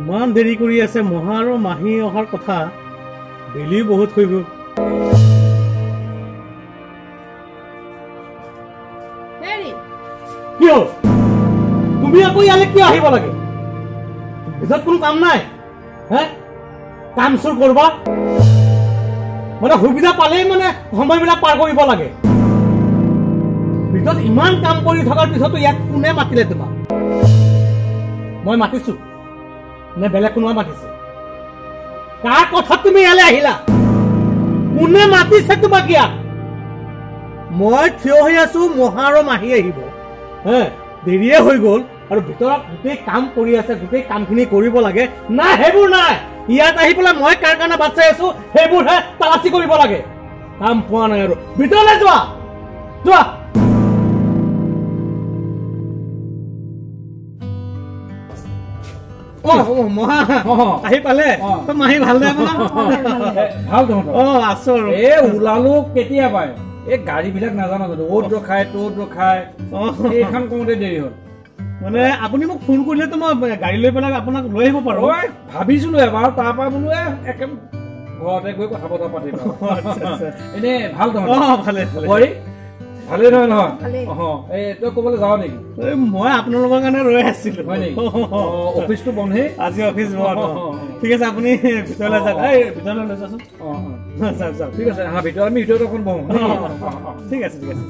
ইমান দেৰি কৰি আছে মহা আৰু মাহী অহাৰ কথা বেলি বহুত হৈ গ'ল কি হ'ল তুমি আকৌ ইয়ালে কিয় আহিব লাগে ভিতৰত কোনো কাম নাই হে কাম চুৰ কৰবা মানে সুবিধা পালেই মানে সময়বিলাক পাৰ কৰিব লাগে ভিতৰত ইমান কাম কৰি থকাৰ পিছতো ইয়াত কোনে মাতিলে তোমাক মই মাতিছো নে বেলেগ কোনোবা মাতিছে কাৰ কথা তুমি ইয়ালে আহিলা কোনে মাতিছে তোমাক ইয়াত মই থিয় হৈ আছো মহা আৰু মাহী আহিব হে দেৰিয়ে হৈ গ'ল আৰু ভিতৰত গোটেই কাম কৰি আছে গোটেই কামখিনি কৰিব লাগে না সেইবোৰ নাই ইয়াত আহি পেলাই মই কাৰ কাৰণে বাট চাই আছো সেইবোৰহে তালাচি কৰিব লাগে কাম পোৱা নাই আৰু ভিতৰলৈ যোৱা যোৱা মহা আহি পালে মাহী ভাল দে আপোনাৰ ভাল তহঁতৰ আছো আৰু এই ওলালো কেতিয়া পায় এই গাড়ীবিলাক নাজানো যদি অ'ত ৰখায় ত'ত ৰখায় এইখন কওঁতে দেৰি হ'ল মানে আপুনি মোক ফোন কৰিলেতো মই গাড়ী লৈ পেলাই আপোনাক লৈ আহিব পাৰোঁ ভাবিছিলো এবাৰ তাৰপৰা বোলো একে ঘৰতে গৈ কথা বতৰা পাতিম এনেই ভাল তহঁতৰ ভালে ভালে নহয় নহয় এই তই ক'বলৈ যাৱ নেকি মই আপোনালোকৰ কাৰণে ৰৈ আছিলো হয় নেকি অফিচটো বন্ধেই আজি অফিচ বন্ধ ঠিক আছে আপুনি ভিতৰলৈ যাওক ভিতৰলৈ লৈ যাচোন যাওক যাওক ঠিক আছে ভিতৰত আমি ভিতৰত অকণ বহোঁ ঠিক আছে ঠিক আছে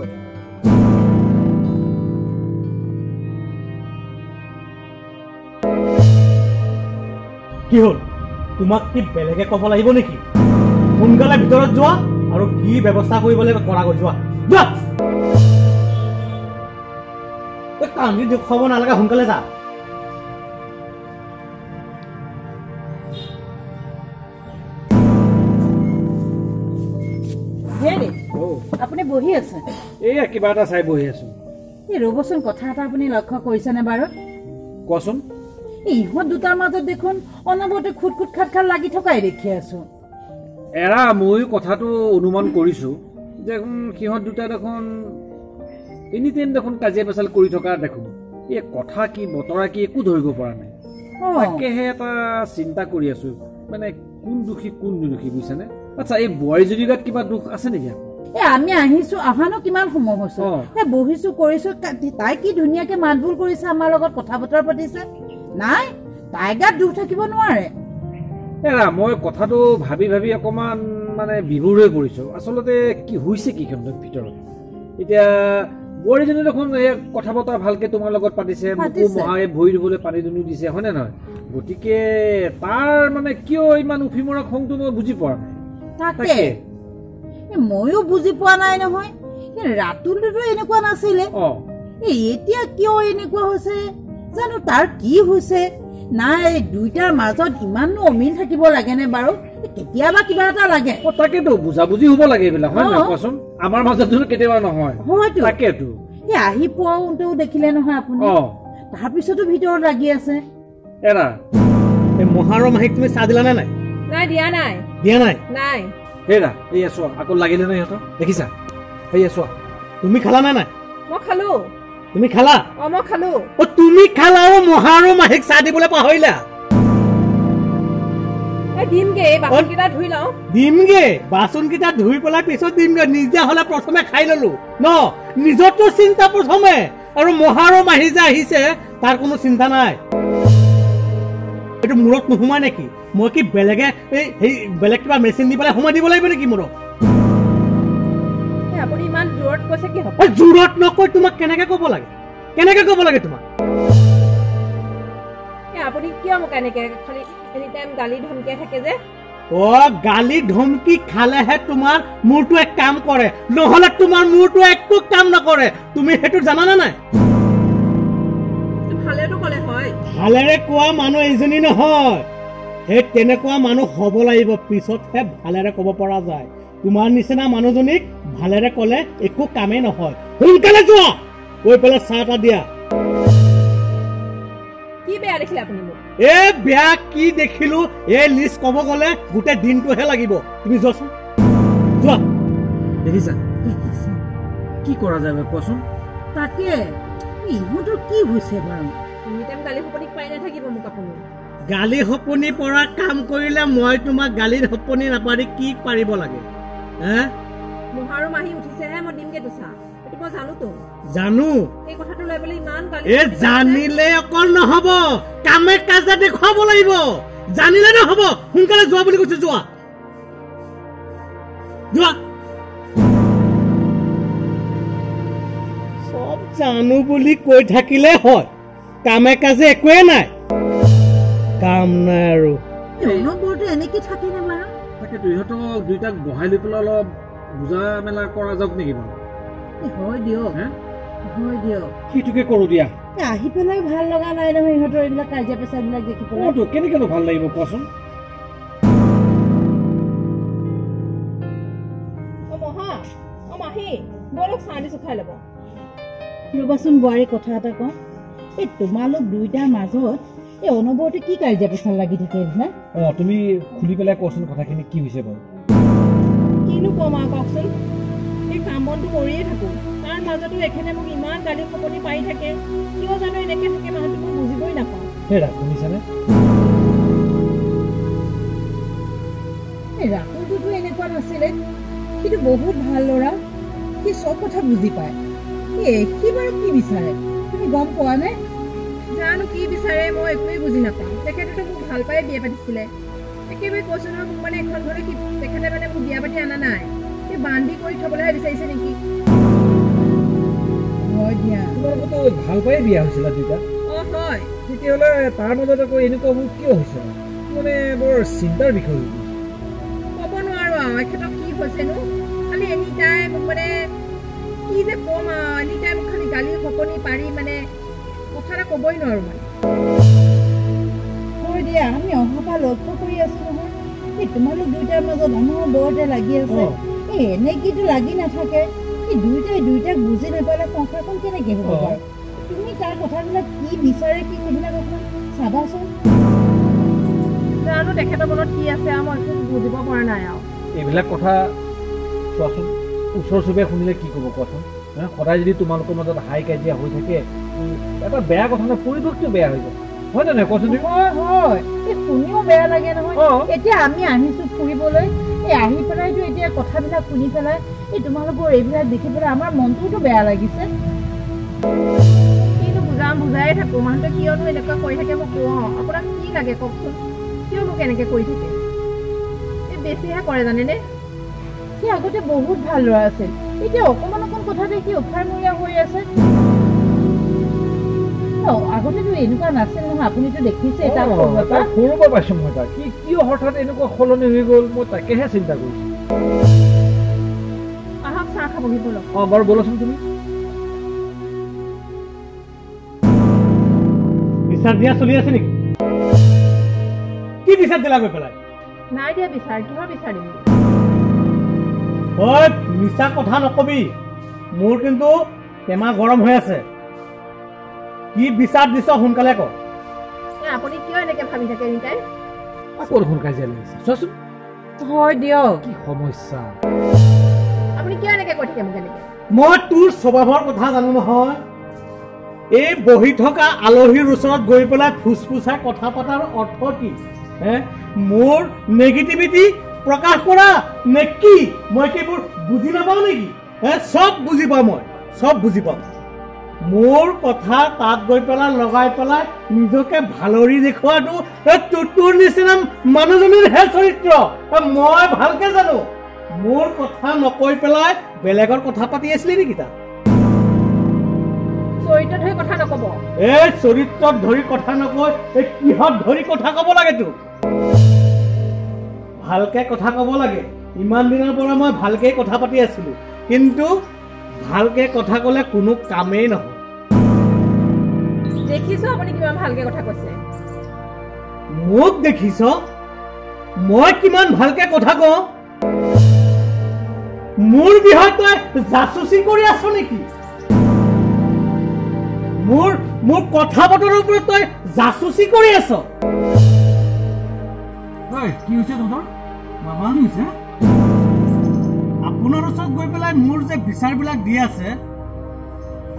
কি হ'ল তোমাক কি বেলেগে ক'ব লাগিব নেকি সোনকালে ভিতৰত যোৱা আৰু কি ব্যৱস্থা কৰিব লাগিব কৰা কৰি যোৱা যোৱা কান্দি দেখুৱাব নালাগে সোনকালে যা আপুনি বহি আছে এইয়া কিবা এটা চাই বহি আছো এই ৰ'বচোন কথা এটা আপুনি লক্ষ্য কৰিছেনে বাৰু কোৱাচোন ইহঁত দুটাৰ মাজত দেখোন অনবৰতে খুট খুট খাট খাট লাগি থকাই দেখি আছো এৰা ময়ো কথাটো অনুমান কৰিছো যে সিহঁত দুটা দেখোন এনি টাইম দেখোন কাজিয়া পেচাল কৰি থকা দেখোন এই কথা কি বতৰা কি একো ধৰিব পৰা নাই তাকেহে এটা চিন্তা কৰি আছো মানে কোন দোষী কোন নিদোষী বুজিছানে আচ্ছা এই বোৱাৰীজনীৰ গাত কিবা দুখ আছে নেকি আমি আহিছো অহানো কিমান সময় হৈছে বহিছো কৰিছো তাই কি ধুনীয়াকে মাত বোল কৰিছে আমাৰ লগত কথা বতৰা পাতিছে নাই তাই গাত দুখ থাকিব নোৱাৰে এৰা মই কথাটো ভাবি ভাবি অকমান মানে বিভোৰ হৈ পৰিছো আচলতে কি হৈছে কি ক্ষেত্ৰত ভিতৰত এতিয়া বোৱাৰীজনী দেখোন কথা বতৰা ভালকে তোমাৰ লগত পাতিছে মোকো মহায়ে ভৰি ধুবলৈ পানী দুনি দিছে হয়নে নহয় গতিকে তাৰ মানে কিয় ইমান উফি মৰা খংটো মই বুজি পোৱা নাই তাকে ময়ো বুজি পোৱা নাই নহয় ৰাতুলটোতো এনেকুৱা নাছিলে এতিয়া কিয় এনেকুৱা হৈছে জানো তাৰ কি হৈছে নাই দুইটাৰ মাজত ইমানো অমিল থাকিব লাগেনে বাৰু কেতিয়াবা কিবা এটা লাগে তাকেতো বুজাবুজি হ'ব লাগে এইবিলাক হয় নহয় কোৱাচোন আমাৰ মাজত কেতিয়াবা নহয় তাকেতো আহি পোৱাওতেও দেখিলে নহয় আপুনি তাৰপিছতো ভিতৰত লাগি আছে এৰা এই মহাৰ মাহীক তুমি চাহ দিলা নে নাই নাই দিয়া নাই নাই হেৰা এই চোৱা আকৌ লাগিলে নাই সিহঁতৰ দেখিছা এই চোৱা তুমি খালা নে নাই মই খালো তুমি খালা মই খালো তুমি খালা আৰু মহা আৰু মাহীক চাহ দিবলৈ পাহৰিলা দিমগে বাচন কেইটা ধুই লওঁ দিমগে বাচন কেইটা ধুই পেলাই পিছত দিমগে নিজে হলে প্ৰথমে খাই ললো ন নিজৰটো চিন্তা প্ৰথমে আৰু মহা আৰু মাহী যে আহিছে তাৰ কোনো চিন্তা নাই এইটো মূৰত নোসোমাই নেকি মই কি বেলেগে বেলেগ কিবা মেচিন দি পেলাই সোমাই দিব লাগিব নেকি মূৰত আপুনি ইমান জোৰত কৈছে কি হ'ব জোৰত নকৈ তোমাক কেনেকে ক'ব লাগে তোমাক আপুনি কিয় মোক এনেকে খালি এনি টাইম গালি ধমকিয়াই থাকে যে গালি ধমকি খালেহে তোমাৰ মূৰটো এক কাম কৰে নহলে তোমাৰ মূৰটো একো কাম নকৰে তুমি সেইটো জানানে নাই ভালেটো ক'লে হয় ভালেৰে কোৱা মানুহ এইজনী নহয় সেই তেনেকুৱা মানুহ হ'ব লাগিব পিছতহে ভালেৰে ক'ব পৰা যায় তোমাৰ নিচিনা মানুহজনীক ভালেৰে ক'লে একো কামেই নহয় সোনকালে যোৱা গৈ পেলাই চাহ এটা দিয়া কি বেয়া দেখিলে আপুনি মোক বেয়া কি দেখিলো এই লিষ্ট ক'ব গ'লে গোটেই দিনটোহে লাগিব তুমি যোৱাচোন যোৱা দেখিছা কি কৰা যায় কোৱাচোন তাকে ইহঁতৰ কি হৈছে বাৰু এনি টাইম গালি খপনি পাই নাথাকিব মোক আপুনি গালি সপনি পৰা কাম কৰিলে মই তোমাক গালিৰ সপনি নাপাৰি কি পাৰিব লাগে হে মহাৰো মাহি উঠিছেহে মই দিমগে তোছা এইটো মই জানোতো জানো এই কথাটো লৈ পেলাই ইমান গালি এ জানিলে অকল নহব কামে কাজে দেখুৱাব লাগিব জানিলে নহব সোনকালে যোৱা বুলি কৈছে যোৱা যোৱা সব জানো বুলি কৈ থাকিলে হয় কামে কাজে একোৱে নাই কাম নাই আৰু অনবৰতে এনেকে থাকে নে বাৰু তাকেতো ইহঁতক দুইটাক বহাই লৈ পেলাই অলপ বুজা মেলা কৰা যাওক নেকি বাৰু হয় দিয়ক সেইটোকে কৰোঁ দিয়া আহি পেলাই ভাল লগা নাই নহয় ইহঁতৰ এইবিলাক কাজিয়া পেচাবিলাক দেখি পেলাই কেনেকেনো ভাল লাগিব কোৱাচোন মহা মাহি বলক চাহ দিছো খাই ল'ব ৰবাচোন বোৱাৰী কথা এটা কওঁ এই তোমালোক দুইটাৰ মাজত এই অনবৰতে কি কাজিয়া পেচাল লাগি থাকে না তুমি খুলি পেলাই কোৱাচোন কথাখিনি কি হৈছে বাৰু কিনো কম আৰু কওকচোন এই কাম বনটো কৰিয়ে থাকো তাৰ মাজতো এখেতে মোক ইমান গালি খপনি পাই থাকে কিয় জানো এনেকে থাকে মানুহটো মই বুজিবই নাপাওঁ হেৰা শুনিছানে ৰাতুলটোতো এনেকুৱা নাছিলে সিটো বহুত ভাল ল'ৰা সি চব কথা বুজি পায় সি বাৰু কি বিচাৰে তুমি গম পোৱা নে জানো কি বিচাৰে মই একোৱেই বুজি নাপাওঁ তেখেতেতো মোক ভাল পাই বিয়া পাতিছিলে একেবাৰে কৈছো নহয় মোক মানে এখন ঘৰে কি তেখেতে মানে মোক বিয়া পাতি অনা নাই সেই বান্ধি কৰি থবলৈহে বিচাৰিছে নেকি হয় দিয়া তোমালোকতো ভাল পাই বিয়া হৈছিলা দুইটা হয় তেতিয়াহ'লে তাৰ মাজত আকৌ এনেকুৱা মোৰ কিয় হৈছে মানে বৰ চিন্তাৰ বিষয় ক'ব নোৱাৰো আৰু এখেতক কি হৈছেনো খালি এনি টাইম মোক মানে কি যে ক'ম আৰু এনি টাইম খালি গালি খপনি পাৰি মানে কথা এটা ক'বই নোৱাৰো মানে হয় দিয়া আমি অহাৰ পৰা লক্ষ্য কৰি আছো নহয় এই তোমালোক দুইটাৰ মাজত আমাৰ বৰতে লাগি আছে এনেকেতো লাগি নাথাকে এই দুইটাক বুজি নাপালে সংসাৰখন কেনেকে হ'ব পাৰে তুমি তাৰ কথাবিলাক কি বিচাৰে কি সেইবিলাক অকণমান চাবাচোন জানো তেখেতৰ মনত কি আছে আৰু মই একো বুজিব পৰা নাই আৰু এইবিলাক কথা চোৱাচোন ওচৰ চুবুৰীয়া শুনিলে কি ক'ব কোৱাচোন সদায় যদি তোমালোকৰ মাজত হাই কাজিয়া হৈ থাকে এটা বেয়া কথা নহয় পৰিৱেশটো বেয়া হৈ যায় হয় নে নহয় কোৱাচোন হয় এই শুনিও বেয়া লাগে নহয় এতিয়া আমি আহিছো ফুৰিবলৈ এই আহি পেলাইতো এতিয়া কথাবিলাক শুনি পেলাই এই তোমালোকৰ এইবিলাক দেখি পেলাই আমাৰ মনটোতো বেয়া লাগিছে কিনো বুজাই থাকো মানুহটোৱে কিয়নো এনেকুৱা কৰি থাকে মই কওঁ আপোনাক কি লাগে কওকচোন কিয় মোক এনেকে কৰি থাকে এই বেছিহে কৰে জানেনে সি আগতে বহুত ভাল ল'ৰা আছিল এতিয়া অকণমান কথাতে সি উফাৰমূৰীয়া হৈ আছে আগতেতো এনেকুৱা নাছিল নহয় আপুনিতো দেখিছে সৰুৰ পৰা পাইছো মই তাক কিয় হঠাৎ এনেকুৱা সলনি হৈ গ'ল মই তাকেহে চিন্তা কৰিছো আহক চাহ খাবহি বলক বাৰু বলচোন তুমি বিচাৰ দিয়া চলি আছে নেকি কি বিচাৰ দিলা গৈ পেলাই নাই দিয়া বিচাৰ কিহৰ বিচাৰিম মিছা কথা নকবি মোৰ কিন্তু টেমা গৰম হৈ আছে কি বিচাৰ দিছ সোনকালে ক আপুনি কিয় এনেকে ভাবি থাকে এনিটাইম আকৌ দেখোন কাজিয়া লাগিছে চোৱাচোন হয় দিয়ক কি সমস্যা আপুনি কিয় এনেকে কৈ থাকে মোক এনেকে মই তোৰ স্বভাৱৰ কথা জানো নহয় এই বহি থকা আলহীৰ ওচৰত গৈ পেলাই ফুচফুচাই কথা পতাৰ অৰ্থ কি মোৰ নেগেটিভিটি প্ৰকাশ কৰা নে কি মই সেইবোৰ বুজি নাপাওঁ নেকি চব বুজি পাওঁ মই চব বুজি পাওঁ মোৰ কথা তাত গৈ পেলাই লগাই পেলাই নিজকে ভালৰি দেখুৱাটো তোৰ নিচিনা মানুহজনীৰ হে চৰিত্ৰ মই ভালকে জানো মোৰ কথা নকৈ পেলাই বেলেগৰ কথা পাতি আছিলি নেকি তাত চৰিত্ৰত ধৰি কথা নকব এই চৰিত্ৰত ধৰি কথা নকৈ এই কিহত ধৰি কথা কব লাগে তোক ভালকে কথা কব লাগে ইমান দিনৰ পৰা মই ভালকে কথা পাতি আছিলো কিন্তু ভালকে কথা কলে কোনো কামেই নহয় দেখিছো আপুনি কিমান ভালকে কথা কৈছে মোক দেখিছ মই কিমান ভালকে কথা কওঁ মোৰ বিষয়ে তই জাচুচি কৰি আছ নেকি মোৰ কথা বতৰৰ ওপৰত তই জাচুচি কৰি আছ কি হৈছে তোমাৰ মামা হৈছে আপোনাৰ ওচৰত গৈ পেলাই মোৰ যে বিচাৰবিলাক দি আছে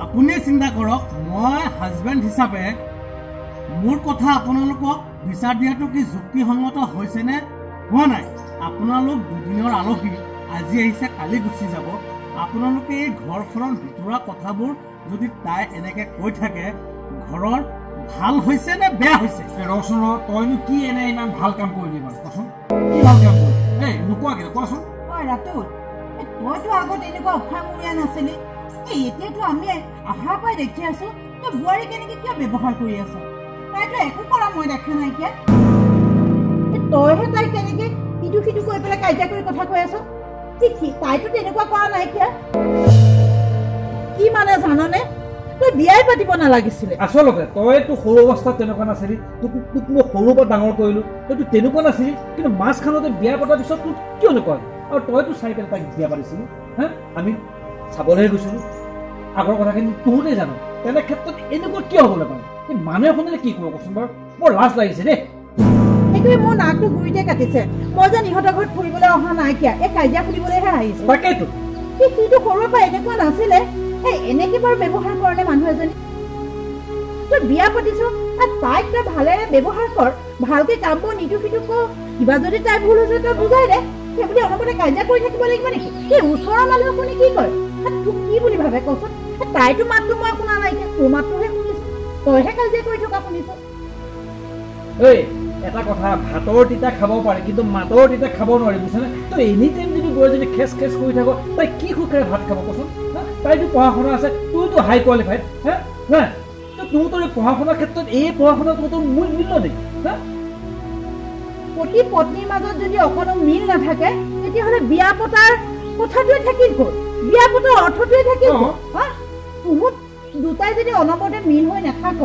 আপুনিয়ে চিন্তা কৰক মই হাজবেণ্ড হিচাপে মোৰ কথা আপোনালোকক বিচাৰ দিয়াটো কি যুক্তিসংগত হৈছেনে হোৱা নাই? আপোনালোক দুদিনৰ আলহী, আজি আহিছে কালি গুচি যাব। আপোনালোকে এই ঘৰখনৰ ভিতৰুৱা কথাবোৰ যদি তাই এনেকে কৈ থাকে, ঘৰৰ ভাল হৈছে নে বেয়া হৈছে? ৰচোন, তইনো কি এনে ইমান ভাল কাম কৰিলি বাৰু কচোন? কি ভাল কাম কৰিলি? এই নোকোৱাকে কোৱাচোন। ৰাতুল, তইতো আগত এনেকুৱা অফামূৰীয়া নাছিলি, এতিয়াতো আমি অহাৰ পৰাই দেখি আছো তই বোৱাৰী কেনেকে কিয় ব্যৱহাৰ কৰি আছ? তাইতো একো কৰা মই দেখা নাইকিয়া। তইহে তাই কেনেকে ইটো সিটো কৈ পেলাই কাজিয়া কৰি কথা কৈ আছ? তাইতো তেনেকুৱা কৰা নাইকিয়া। কি মানে জাননে, তই বিয়াই পাতিব নালাগিছিলে। আচলতে তইতো সৰু অৱস্থাত তেনেকুৱা নাছিলি, তোক মই সৰুৰ পৰা ডাঙৰ কৰিলো, তইতো তেনেকুৱা নাছিলি। কিন্তু মাজখানতে বিয়া পতাৰ পিছত তোক কিয় এনেকুৱা? আৰু তইতো চাই পেলাই তাইক বিয়া পাতিছিলি। হা, আমি চাবলৈহে গৈছিলো। আগৰ কথাখিনি তোৰে জানো, তেনে ক্ষেত্ৰত এনেকুৱা কিয় হ'বলৈ পাৰে? এই মানুহে শুনিলে কি কৰিব কচোন বাৰু? বৰ লাজ লাগিছে দেই। সেইটোৱে মোৰ নাকটো গুৰিতে কাটিছে। মই যেন ইহঁতৰ ঘৰত ফুৰিবলৈ অহা নাইকিয়া, এই কাজিয়া ফুৰিবলৈহে আহিছো। তাকেইতো সিটো সৰুৰ পৰা এনেকুৱা নাছিলে। এনেকে বাৰু ব্যৱহাৰ কৰে মানুহ এজনী? তই বিয়া পাতিছ, তাইক তই ভালেৰে ব্যৱহাৰ কৰ, ভালকে কাম কৰ, নিটো সিটো কৰ। কিবা যদি তাই ভুল হৈছে তই বুজাই দে। সেইবুলি অনবৰতে কাজিয়া কৰি থাকিব লাগিব নেকি? সেই ওচৰৰ মানুহ শুনি কি কয়? তোক কি বুলি ভাবে কচোন? তাইতো মাতটো মই শুনা নাইকিয়া, তোৰ মাতটোহে শুনিছো। তইহে কাজিয়া কৰি থকা শুনিছ। ঐ, এটা কথা, ভাতৰ তিতা খাব পাৰে কিন্তু মাতৰ তিতা খাব নোৱাৰি, বুজিছানে? তই এনি টাইম যদি গৈ যদি খেচ খেচ কৰি থাক, তাই কি সুখেৰে ভাত খাব কচোন? তাইতো পঢ়া শুনা আছে, তোৰতো হাই কোৱালিফাইড। হা হা, তোৰ পঢ়া শুনাৰ ক্ষেত্ৰত এই পঢ়া শুনা তোৰ মূল মূল্য নেকি? হা, পতি পত্নীৰ মাজত যদি অকণো মিল নাথাকে, তেতিয়াহ'লে বিয়া পতাৰ কথাটোৱে থাকিল ক'ত? বিয়া পতাৰ অৰ্থটোৱে থাকিল ক'ত? তুহুত দুটাই যদি অনবৰতে মিল হৈ নাথাক,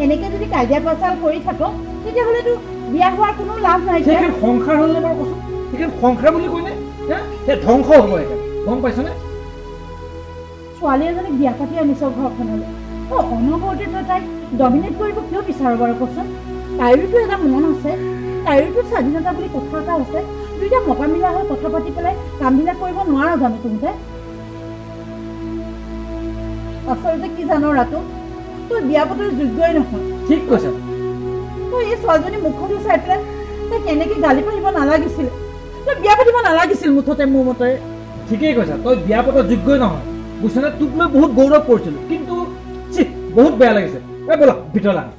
এনেকে যদি কাজিয়া পেচাল কৰি থাক, তেতিয়াহ'লেতো বিয়া হোৱাৰ কোনো লাভ নাই। সেইখন সংসাৰ হ'লনে বাৰু কচোন? সেইখন সংসাৰ বুলি কয়নে? সেই ধ্বংস হ'ব একে, গম পাইছনে? ছোৱালী এজনীক বিয়া পাতি আনিছ ঘৰখনলৈ, অনবৰতে তই তাইক ডমিনেট কৰিব কিয় বিচাৰ বাৰু কচোন? তাইৰোতো এটা মন আছে, তাইৰোতো স্বাধীনতা বুলি কথা এটা আছে। দুইটা মতা মিলা হৈ কথা পাতি পেলাই কামবিলাক কৰিব নোৱাৰ জানো তহঁতে? আচলতে কি জানো ৰাতু, তই বিয়া পতাৰ যোগ্যই নহয়। ঠিক কৈছা। তই এই ছোৱালীজনী মুখতো চাই পেলাই তই কেনেকে গালি পাৰিব নালাগিছিলে। তই বিয়া পাতিব নালাগিছিল মুঠতে, মোৰ মতে। ঠিকেই কৈছা, তই বিয়া পতাৰ যোগ্যই নহয়, বুজিছানে? তোক লৈ বহুত গৌৰৱ কৰিছিলো, কিন্তু বহুত বেয়া লাগিছে। ব'লা ভিতৰলৈ আহ।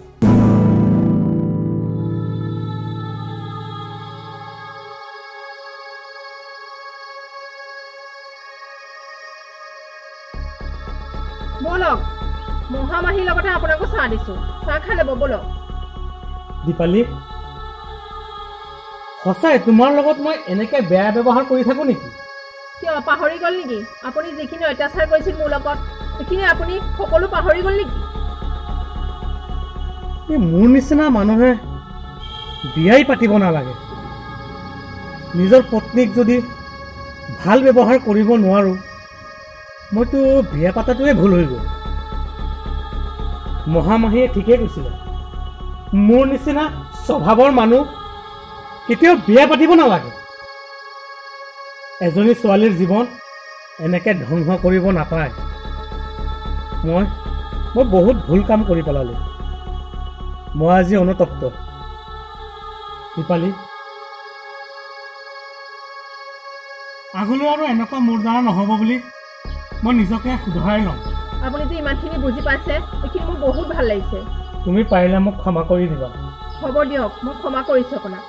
বলক, মহামাহীৰ লগতে আপোনাকো চাহ দিছো, চাহ খাই ল'ব বলক। দীপালী, সঁচাই তোমাৰ লগত মই এনেকে বেয়া ব্যৱহাৰ কৰি থাকো নেকি? কিয় পাহৰি গ'ল নেকি? আপুনি যিখিনি অত্যাচাৰ কৰিছিল মোৰ লগত, সেইখিনি আপুনি সকলো পাহৰি গ'ল নেকি? মোৰ নিচিনা মানুহে বিয়াই পাতিব নালাগে। নিজৰ পত্নীক যদি ভাল ব্যৱহাৰ কৰিব নোৱাৰো, মইতো বিয়া পাতাটোৱে ভুল হৈ গ'ল। মহামাহীয়ে ঠিকেই কৈছিলে, মোৰ নিচিনা স্বভাৱৰ মানুহ কেতিয়াও বিয়া পাতিব নালাগে। এজনী ছোৱালীৰ জীৱন এনেকে ধ্বংস কৰিব নাপায়। মই বহুত ভুল কাম কৰি পেলালো। মই আজি অনুতপ্ত। দীপালী, আগলৈ আৰু এনেকুৱা মোৰ দ্বাৰা নহ'ব বুলি মই নিজকে শুধৰাই ল'ম। আপুনিতো ইমানখিনি বুজি পাইছে, এইখিনি মোৰ বহুত ভাল লাগিছে। তুমি পাৰিলে মোক ক্ষমা কৰি দিবা। হ'ব দিয়ক, মই ক্ষমা কৰিছোঁ আপোনাক।